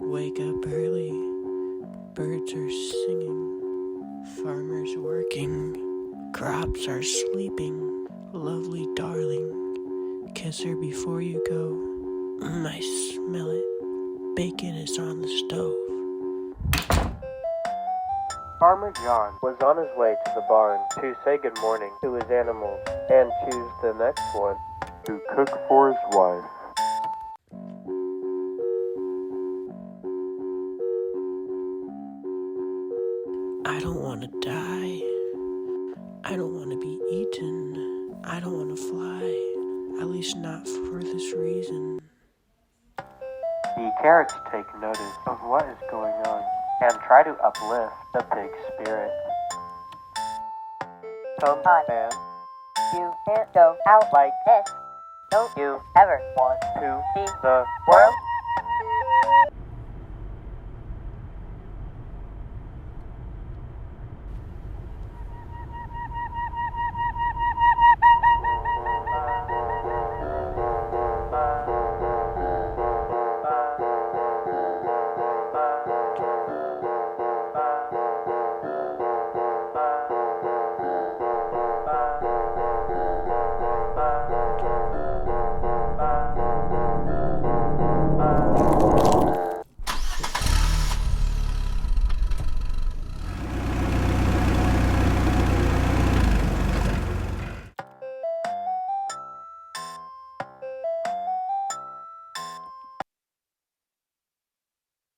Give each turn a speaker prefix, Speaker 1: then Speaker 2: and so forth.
Speaker 1: Wake up early, birds are singing, farmers working, crops are sleeping. Lovely darling, kiss her before you go. I smell it, bacon is on the stove.
Speaker 2: Farmer John was on his way to the barn to say good morning to his animals and choose the next one to cook for his wife.
Speaker 1: I don't want to die. I don't want to be eaten. I don't want to fly, at least not for this reason.
Speaker 2: The carrots take notice of what is going on and try to uplift the pig's spirit. Come on, man.
Speaker 3: You can't go out like this. Don't you ever want
Speaker 2: To
Speaker 3: see
Speaker 2: the
Speaker 3: world